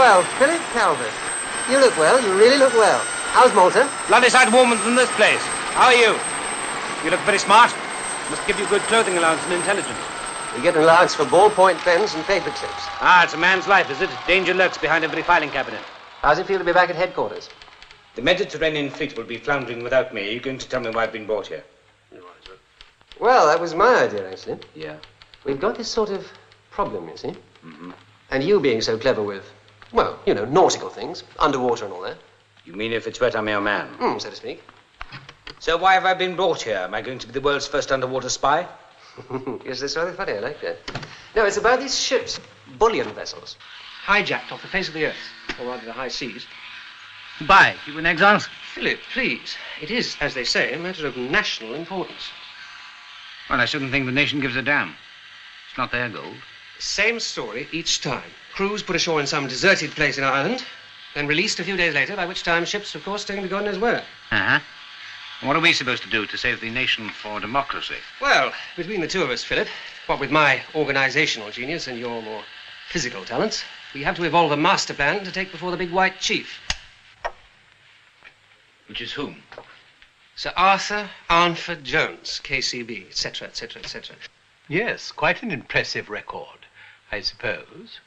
Well, Philip Calvert, you look well. You really look well. How's Malta? Bloody sight warmer than this place. How are you? You look very smart. Must give you good clothing allowance and intelligence. We get an allowance for ballpoint pens and paper clips. Ah, it's a man's life, is it? Danger lurks behind every filing cabinet. How's it feel to be back at headquarters? The Mediterranean fleet will be floundering without me. Are you going to tell me why I've been brought here? Well, that was my idea, actually. Yeah. We've got this sort of problem, you see. Mm-hmm. And you being so clever with, well, you know, nautical things, underwater and all that. You mean if it's wet, I'm your man? So to speak. So why have I been brought here? Am I going to be the world's first underwater spy? Yes, that's rather funny. I like that. No, it's about these ships, bullion vessels. Hijacked off the face of the earth, or rather the high seas. Bye. You in exiles? Philip, please. It is, as they say, a matter of national importance. Well, I shouldn't think the nation gives a damn. It's not their gold. Same story each time. Crews put ashore in some deserted place in Ireland, then released a few days later, by which time ships, of course, taken to God knows where. Uh-huh. What are we supposed to do to save the nation for democracy? Well, between the two of us, Philip, what with my organizational genius and your more physical talents, we have to evolve a master plan to take before the big white chief. Which is whom? Sir Arthur Arnford Jones, KCB, etc., etc., etc. Yes, quite an impressive record, I suppose.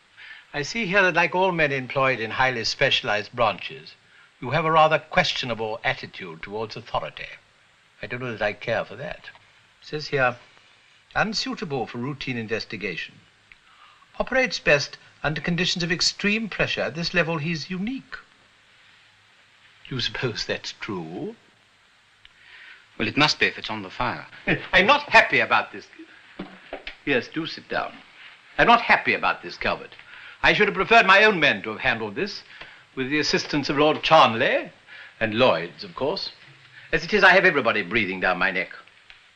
I see here that, like all men employed in highly specialized branches, you have a rather questionable attitude towards authority. I don't know that I care for that. It says here, unsuitable for routine investigation. Operates best under conditions of extreme pressure. At this level, he's unique. Do you suppose that's true? Well, it must be if it's on the file. I'm not happy about this. Yes, do sit down. I'm not happy about this, Calvert. I should have preferred my own men to have handled this, with the assistance of Lord Charnley, and Lloyd's, of course. As it is, I have everybody breathing down my neck.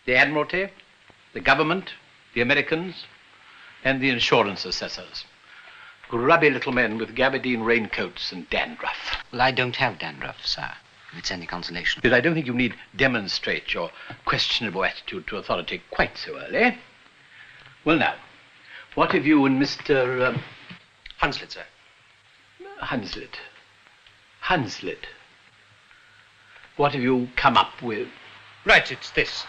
The Admiralty, the government, the Americans, and the insurance assessors. Grubby little men with gabardine raincoats and dandruff. Well, I don't have dandruff, sir, if it's any consolation. But I don't think you need demonstrate your questionable attitude to authority quite so early. Well, now, what have you and Mr. Hunslet, sir. Hunslet. What have you come up with? Right, it's this.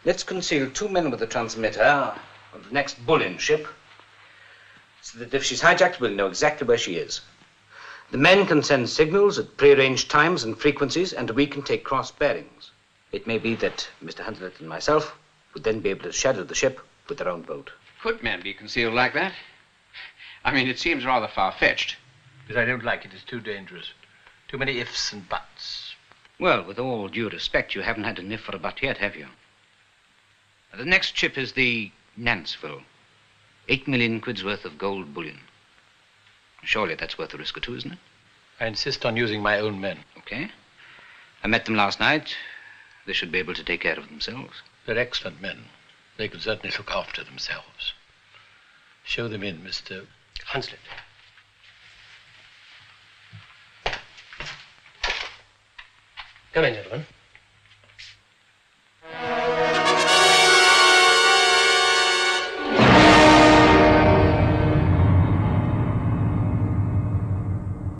Let's conceal 2 men with the transmitter of the next bullion ship, so that if she's hijacked, we'll know exactly where she is. The men can send signals at prearranged times and frequencies, and we can take cross bearings. It may be that Mr. Hunslet and myself would then be able to shadow the ship with their own boat. Could men be concealed like that? I mean, it seems rather far-fetched. But I don't like it. It's too dangerous. Too many ifs and buts. Well, with all due respect, you haven't had an if for a but yet, have you? The next ship is the Nanceville. 8 million quid's worth of gold bullion. Surely that's worth a risk or two, isn't it? I insist on using my own men. Okay. I met them last night. They should be able to take care of themselves. They're excellent men. They could certainly look after themselves. Show them in, Mr. Hunslet. Come in, gentlemen.